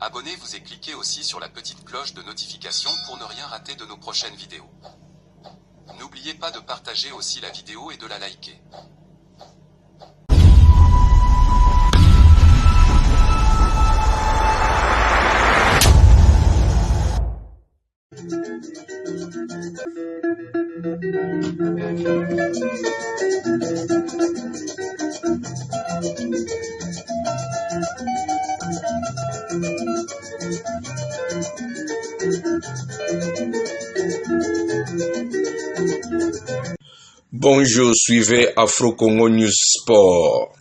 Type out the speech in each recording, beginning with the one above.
Abonnez-vous et cliquez aussi sur la petite cloche de notification pour ne rien rater de nos prochaines vidéos. N'oubliez pas de partager aussi la vidéo et de la liker. Bonjour, suivez Afro Congo News Sport.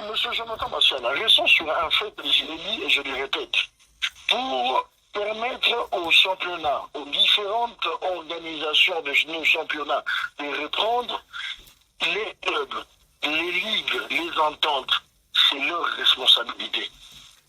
Monsieur Jonathan Massiana, restons sur un fait que je l'ai dit et je le répète. Pour permettre aux championnats, aux différentes organisations de nos championnats de reprendre les clubs, les ligues, les ententes, c'est leur responsabilité.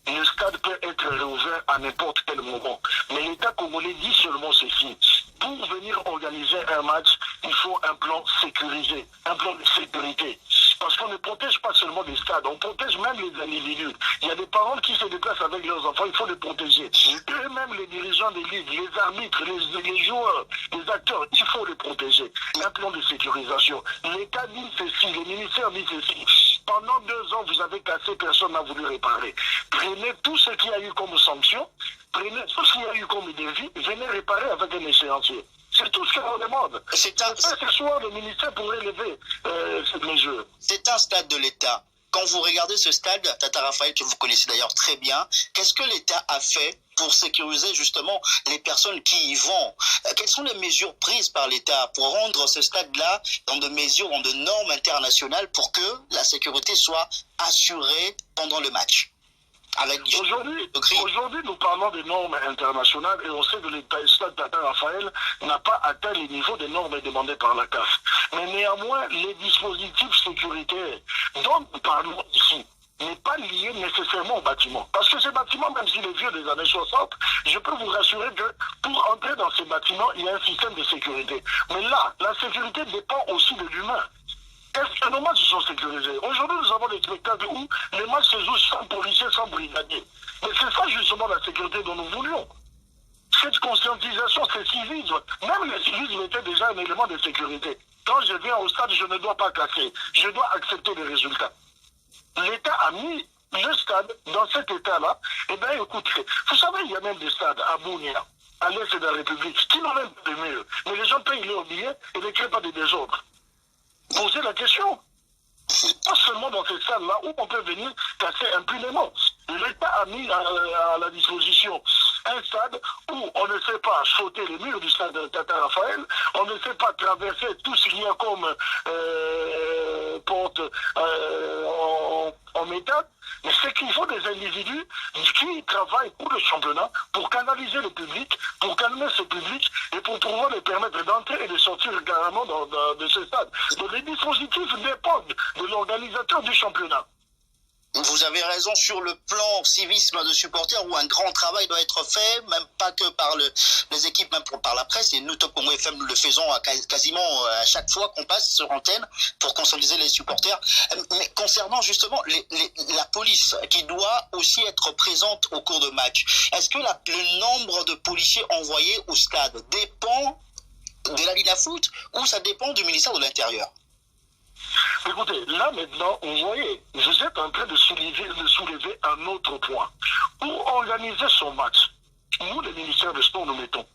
Le stade peut être réouvert à n'importe quel moment. Mais l'État congolais dit seulement ceci. Pour venir organiser un match, il faut un plan sécurisé, un plan de sécurité. Parce qu'on ne protège pas seulement les stades, on protège même les individus. Il y a des parents qui se déplacent avec leurs enfants, il faut les protéger. Eux-mêmes, les dirigeants des ligues, les arbitres, les joueurs, les acteurs, il faut les protéger. Un plan de sécurisation. L'État dit ceci, le ministère dit ceci. Pendant 2 ans, vous avez cassé, personne n'a voulu réparer. Prenez tout ce qu'il y a eu comme sanction, prenez tout ce qu'il y a eu comme défi, venez réparer avec un échéancier. C'est tout ce qu'on demande. Ce soir, le ministère pourrait lever cette mesure. C'est un stade de l'État. Quand vous regardez ce stade, Tata Raphaël, que vous connaissez d'ailleurs très bien, qu'est-ce que l'État a fait pour sécuriser justement les personnes qui y vont? Quelles sont les mesures prises par l'État pour rendre ce stade-là dans de mesures, dans de normes internationales pour que la sécurité soit assurée pendant le match? Aujourd'hui, nous parlons des normes internationales et on sait que le stade Tata Raphaël n'a pas atteint les niveaux des normes demandées par la CAF. Mais néanmoins, les dispositifs sécuritaires dont nous parlons ici n'est pas lié nécessairement au bâtiment. Parce que ces bâtiments, même s'il est vieux des années 60, je peux vous rassurer que pour entrer dans ces bâtiments, il y a un système de sécurité. Mais là, la sécurité dépend aussi de l'humain. Est-ce que nos matchs sont sécurisés? Aujourd'hui, nous avons des spectacles où les matchs se jouent sans policiers, sans brigadiers. Mais c'est ça justement la sécurité dont nous voulions. Cette conscientisation, ce civisme, même le civisme était déjà un élément de sécurité. Quand je viens au stade, je ne dois pas casser. Je dois accepter les résultats. L'État a mis le stade dans cet état-là. Eh bien, écoutez, vous savez, il y a même des stades à Bounia, à l'est de la République, qui n'ont même pas de murs. Mais les gens payent leurs billets et ne créent pas de désordre. Poser la question. Pas seulement dans ces salles-là où on peut venir casser impunément. L'État a mis à la disposition un stade où on ne sait pas sauter les murs du stade de Tata Raphaël, on ne sait pas traverser tout ce qu'il y a comme porte en métal, mais c'est qu'il faut des individus qui travaillent pour le championnat, pour canaliser le public, pour calmer ce public et pour pouvoir les permettre d'entrer et de sortir carrément de ce stade. Donc les dispositifs dépendent de l'organisateur du championnat. Vous avez raison sur le plan civisme de supporters où un grand travail doit être fait, même pas que par les équipes, même par la presse. Et nous, Top Congo FM, nous le faisons quasiment à chaque fois qu'on passe sur antenne pour conscientiser les supporters. Mais concernant justement la police qui doit aussi être présente au cours de match, est-ce que le nombre de policiers envoyés au stade dépend de la Ligue foot ou ça dépend du ministère de l'Intérieur? Écoutez, là maintenant, vous voyez, vous êtes en train de soulever un autre point. Pour organiser son match, nous, le ministère des Sports, nous mettons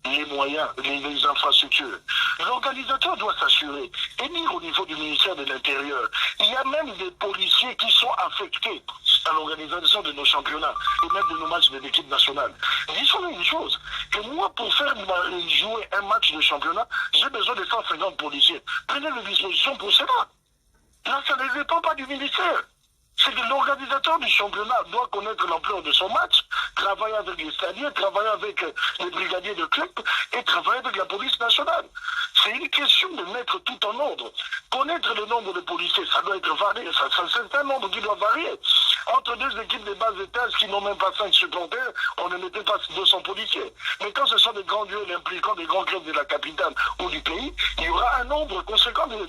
les moyens, les infrastructures. L'organisateur doit s'assurer et dire au niveau du ministère de l'Intérieur, il y a même des policiers qui sont affectés à l'organisation de nos championnats et même de nos matchs de l'équipe nationale. Disons une chose, que moi, pour faire jouer un match de championnat, j'ai besoin de 150 policiers. Prenez les dispositions pour cela. Là, ça ne dépend pas du ministère. C'est que l'organisateur du championnat doit connaître l'ampleur de son match, travailler avec les stadiers, travailler avec les brigadiers de club et travailler avec la police nationale. C'est une question de mettre tout en ordre. Connaître le nombre de policiers, ça doit être varié, c'est un nombre qui doit varier. Entre deux équipes de bas étage qui n'ont même pas 5 supporters, on ne mettait pas 200 policiers. Mais quand ce sont des grands duels impliquant des grands clubs de la capitale ou du pays, il y aura un nombre conséquent de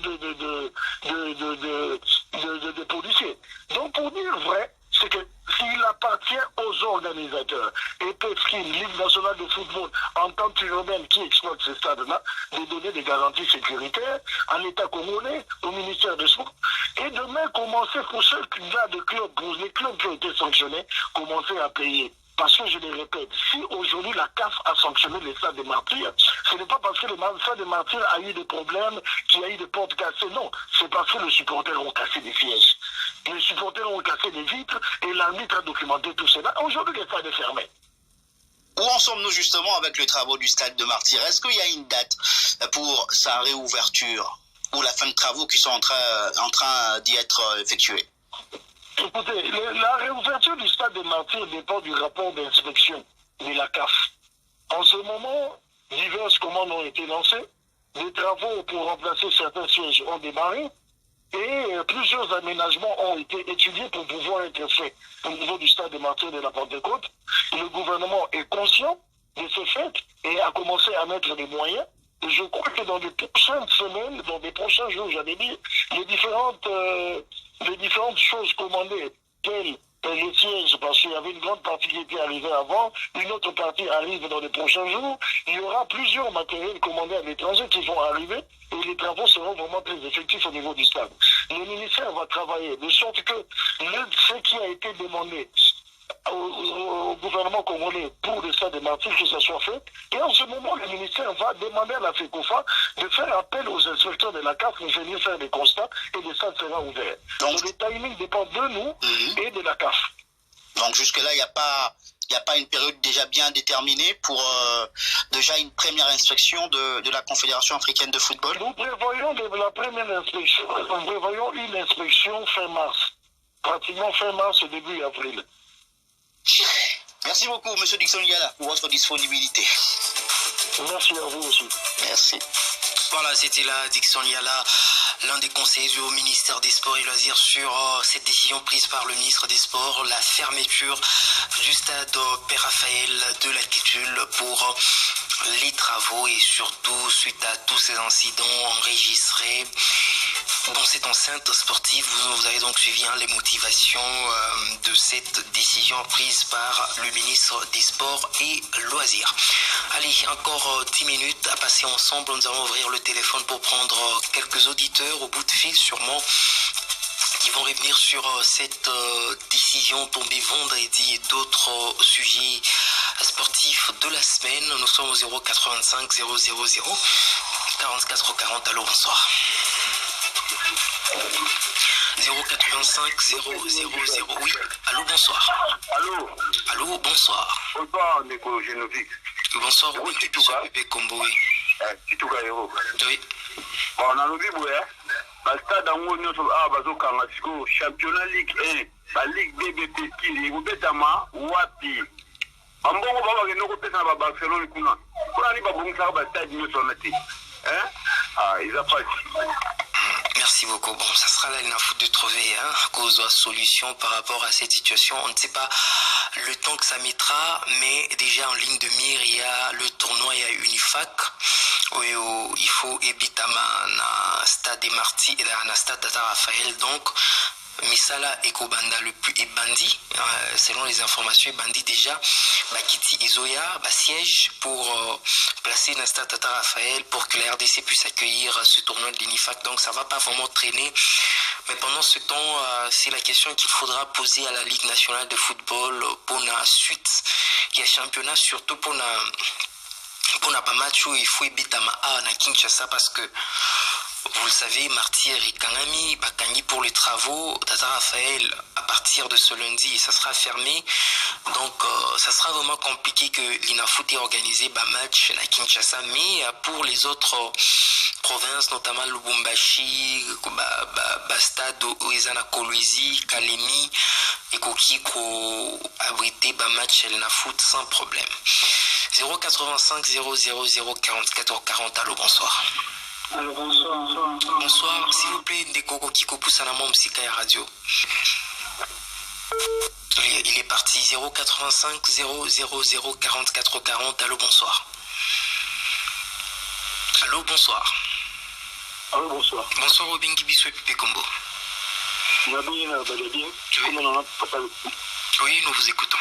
policiers. Donc pour dire vrai, c'est que s'il appartient aux organisateurs et PEFSKIN, Ligue nationale de football, en tant qu'urbaine qui exploite ces stades-là, de donner des garanties sécuritaires à l'État congolais, au ministère des Sports, et demain commencer pour ceux de clubs, pour les clubs qui ont été sanctionnés, commencer à payer. Parce que je le répète, si aujourd'hui la CAF a sanctionné les stades des martyrs, ce n'est pas parce que le stade des martyrs a eu des problèmes, qu'il y a eu des portes cassées, non. C'est parce que les supporters ont cassé des sièges. Les supporters ont cassé des vitres et l'arbitre a documenté tout cela. Aujourd'hui, le stade est fermé. Où en sommes-nous justement avec les travaux du stade de Martyrs? Est-ce qu'il y a une date pour sa réouverture ou la fin de travaux qui sont en train d'y être effectués? Écoutez, la réouverture du stade des Martyrs dépend du rapport d'inspection de la CAF. En ce moment, diverses commandes ont été lancées, des travaux pour remplacer certains sièges ont démarré et plusieurs aménagements ont été étudiés pour pouvoir être faits au niveau du stade des Martyrs de la Pentecôte. Le gouvernement est conscient de ce fait et a commencé à mettre des moyens. Et je crois que dans les prochaines semaines, dans les prochains jours, j'avais dit, les différentes choses commandées, telles les sièges, parce qu'il y avait une grande partie qui était arrivée avant, une autre partie arrive dans les prochains jours. Il y aura plusieurs matériels commandés à l'étranger qui vont arriver et les travaux seront vraiment très effectifs au niveau du stade. Le ministère va travailler de sorte que ce qui a été demandé au gouvernement congolais pour le stade des Martyrs, que ça soit fait. Et en ce moment, le ministère va demander à la FECOFA de faire appel aux inspecteurs de la CAF pour venir faire des constats et le stade sera ouvert. Donc le timing dépend de nous et de la CAF. Donc jusque-là, il n'y a pas une période déjà bien déterminée pour déjà une première inspection de la Confédération africaine de football? Nous prévoyons la première inspection, nous prévoyons une inspection fin mars. Pratiquement fin mars, début avril. Merci beaucoup, M. Dickson Yala, pour votre disponibilité. Merci à vous aussi. Merci. Voilà, c'était là Dickson Yala, l'un des conseillers au ministère des Sports et Loisirs sur cette décision prise par le ministre des Sports, la fermeture du stade Père Raphaël de la Kétule pour les travaux et surtout suite à tous ces incidents enregistrés dans cette enceinte sportive. Vous avez donc suivi les motivations de cette décision prise par le ministre des Sports et Loisirs. Allez, encore 10 minutes à passer ensemble. Nous allons ouvrir le téléphone pour prendre quelques auditeurs au bout de fil sûrement qui vont revenir sur cette décision tombée vendredi et d'autres sujets sportifs de la semaine. Nous sommes au 085 000 44 40. Allô, bonsoir. 085 000. Oui, allô, bonsoir. Allô, bonsoir. Bonsoir, Neko Genovic. Bonsoir, oui, Bébé Combo, oui. Oui. On a l'objet, le stade en haut, championnat Ligue 1, la Ligue BBP, il y a Wapi. Ambongo baba genoko pesa ba Barcelone kuna. Kuna ni babungisa ba stade nyoso nati. Ils a pas. Merci beaucoup. Bon, ça sera là une info de trouver à cause de la solution par rapport à cette situation. On ne sait pas le temps que ça mettra, mais déjà en ligne de mire, il y a le tournoi, il y a Unifac. Où il faut éviter un stade des Martyrs et un stade Tata Raphaël. Donc, Misala et Kobanda le plus est bandit, selon les informations, est bandit déjà. Bakiti Izoya, siège pour placer un stade Tata Raphaël pour que la RDC puisse accueillir ce tournoi de l'Unifac. Donc ça va pas vraiment traîner. Mais pendant ce temps, c'est la question qu'il faudra poser à la Ligue nationale de football pour la suite. Il y a championnat surtout pour la pour n'a pas match il faut Bitama à na Kinshasa parce que vous le savez, Martyr et Kangami, Bakangi pour les travaux, Tata Raphaël, à partir de ce lundi, ça sera fermé. Donc, ça sera vraiment compliqué que l'INAFOOT ait organisé un match à Kinshasa. Mais pour les autres provinces, notamment Lubumbashi, Stade, Oezana Kolwezi, Kalemi, et Kokiko abrité un match à l'INAFOOT sans problème. 085 000 44 40, allô, bonsoir. Alors, bonsoir. Bonsoir, s'il vous plaît, Ndekoko Kiko Poussana Msika Radio. Il est parti 085 000 44 40. Allô, bonsoir. Allô, bonsoir. Allô, bonsoir. Bonsoir, Robin Kibiso et Pépé Combo. Oui, nous vous écoutons.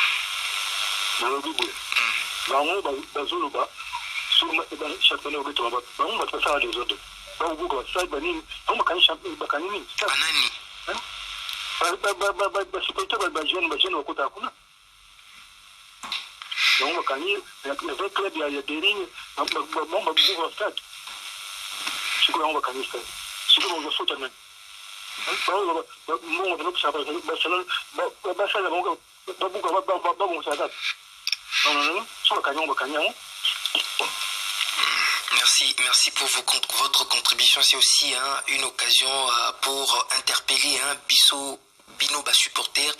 Merci pour votre contribution. C'est aussi une occasion pour interpeller Bino supporter.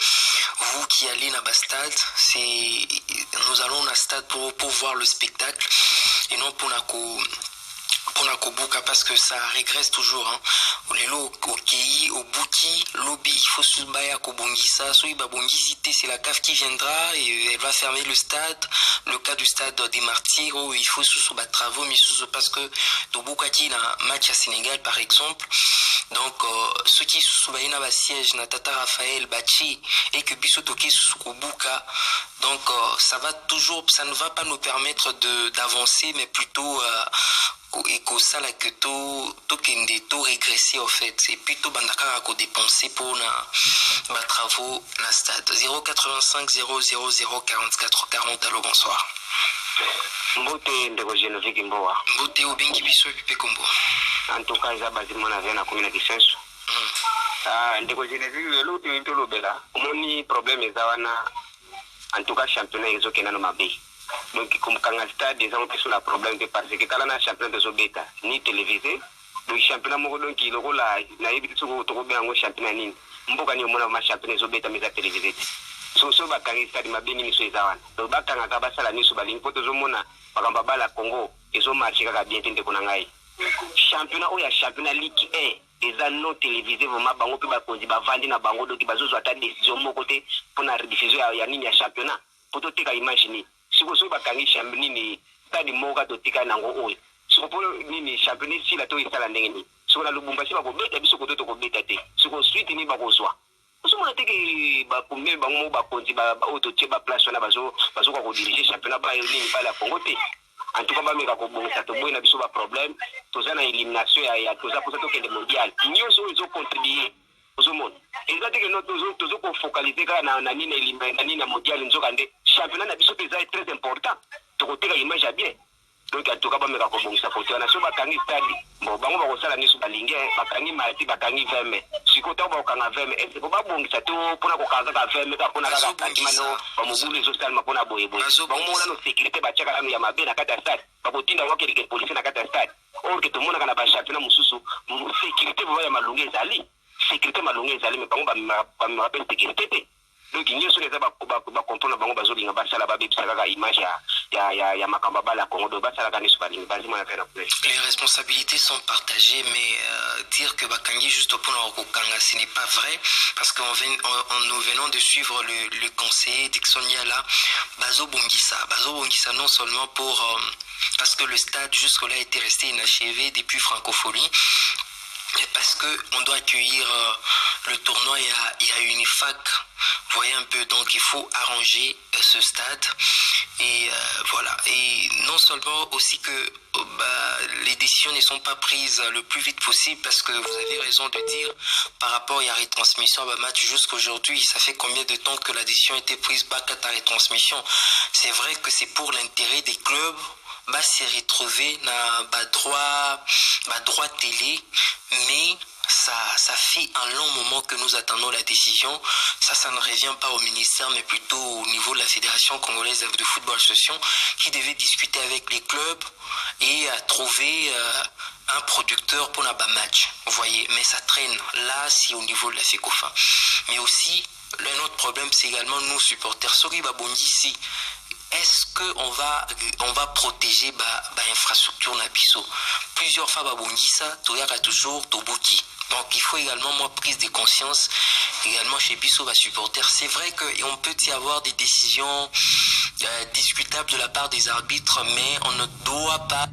Vous qui allez à Bastad, nous allons à Stade pour voir le spectacle et non pour Nakobuka parce que ça régresse toujours. Les lots au Kei, au Bouki, lobby, il faut se battre à Kobongisa. C'est la CAF qui viendra et elle va fermer le stade. Le cas du stade des Martyrs, où il faut se battre travaux, mais parce que Tobuka qui a un match à Sénégal par exemple. Donc, ceux qui sont dans siège, Tata Raphaël, Bachi, et que Bissotoki Sukubuka, donc ça ne va pas nous permettre d'avancer, mais plutôt et que ça là que tout régresser en fait. C'est plutôt bandaka à dépenser pour les travaux dans le stade. 085 000 44 40. Allô, bonsoir. Mbote ndeko Genevieve Kimboa. Mbote Obengi Biso et Pipe Combo. En tout cas, ça basi mon avis na commune de Sensu. Ndeko Genevieve l'autre into lobela. Omoni problème ezawana. En tout cas, championnat ezokena no mabe. Donc comme kanga stade des gens sur la problème de parce que kala na championnat de Zobeta ni télévisé. Donc championnat moko donc il rola na yebi tsoko to be ngo championnat nini. Mboka ni omona ma championnat Zobeta mais télévisé. So bakanga stade mabeni miso ezawana. Donc bakanga ka basala niso balingi poto zomona bakamba bala Congo ezo marché kaka bien tende kona ngai. Championnat oya championnat Ligue 1 eza non télévisé vraiment bango pe bakonzi bavandi na bango donc bazozo ata décision moko te pour na rediffusion ya nini ya championnat. Poto te ka imaginer. Si bakangi championnat ni stade moka to tika nango oyo. So pour nini championnat si la to isala ndenge ni. So na Lubumbashi ba ko beta biso ko to ko beta te. So ko suite ni ba ko zwa. So mona te ke ba kumbe ba mo ba konzi ba auto tie ba place na bazo ko diriger championnat ba yo ni ba la Congo te. En tout cas ba meka ko bongisa to boy na biso ba problème to za na élimination ya to za pour ça to ke mondial. Nyonso izo contribuer. Ozomona. Exacte que nous toujours qu'on focalise na nini élimination na nini mondial nzokande. Championnat na biso pesa est très important. To côté la image a bien. Donc en tout cas ba meka ko bongisa côté na so ba kangi stade. Bon bango ba ko sala niso balinge bakangi marti bakangi veme. Sikota ba kanga veme. Est-ce que ba bongisa to pona ko kaza ka veme ka pona ka kanimano ba mobule zo sala mapona boye boye. Bango na no sécurité ba chaka ya mabe na kata stade. Ba botinda wa kelike police na kata stade. Or que to mona kana ba championnat mususu sécurité ba ya malunge zali. Sécurité malunge zali mais bango ba rappel sécurité te. Donc il y a sur les ba comprendre bango bazolinga basala ba bebisa kaka image ya makamba bala Congo do basala kana subalinga bazima na pena. Les responsabilités sont partagées mais dire que Bakangi juste pour Okokanga ce n'est pas vrai parce que nous venons de suivre le conseiller Dixon Yala Bazo Bongissa non seulement pour parce que le stade jusque-là était resté inachevé depuis Francophonie. Parce qu'on doit accueillir le tournoi, il y a une fac, vous voyez un peu, donc il faut arranger ce stade. Et voilà. Et non seulement aussi que les décisions ne sont pas prises le plus vite possible, parce que vous avez raison de dire, par rapport à la retransmission à match jusqu'aujourd'hui, ça fait combien de temps que la décision a été prise back à ta retransmission. C'est vrai que c'est pour l'intérêt des clubs, se retrouver dans droit télé, mais ça fait un long moment que nous attendons la décision. Ça ne revient pas au ministère, mais plutôt au niveau de la Fédération congolaise de football association, qui devait discuter avec les clubs et trouver un producteur pour un match. Vous voyez, mais ça traîne. Là, c'est au niveau de la FECOFA. Mais aussi, un autre problème, c'est également nous supporters. Sorry, Babondisi. Est-ce qu'on va protéger l'infrastructure Nabiso? Plusieurs fois, Babongisa, il y a toujours Tobuki. Donc, il faut également, prise de conscience, également chez Bisso, supporters. C'est vrai qu'on peut y avoir des décisions discutables de la part des arbitres, mais on ne doit pas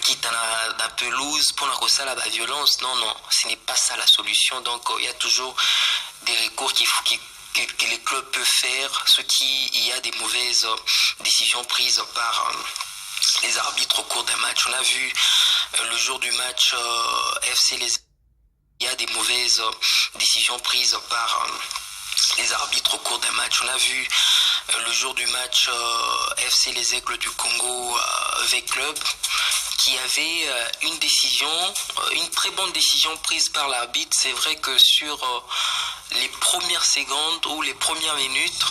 quitte la pelouse pour la violence. Non, ce n'est pas ça la solution. Donc il y a toujours des recours que les clubs peuvent faire, ce qui il y a des mauvaises décisions prises par les arbitres au cours d'un match. On a vu le jour du match FC les il y a des mauvaises décisions prises par les arbitres au cours d'un match. On a vu le jour du match FC les Aigles du Congo avec club, qui avait une très bonne décision prise par l'arbitre. C'est vrai que sur les premières secondes ou les premières minutes,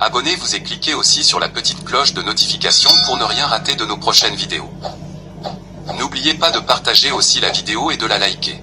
Abonnez-vous et cliquez aussi sur la petite cloche de notification pour ne rien rater de nos prochaines vidéos. N'oubliez pas de partager aussi la vidéo et de la liker.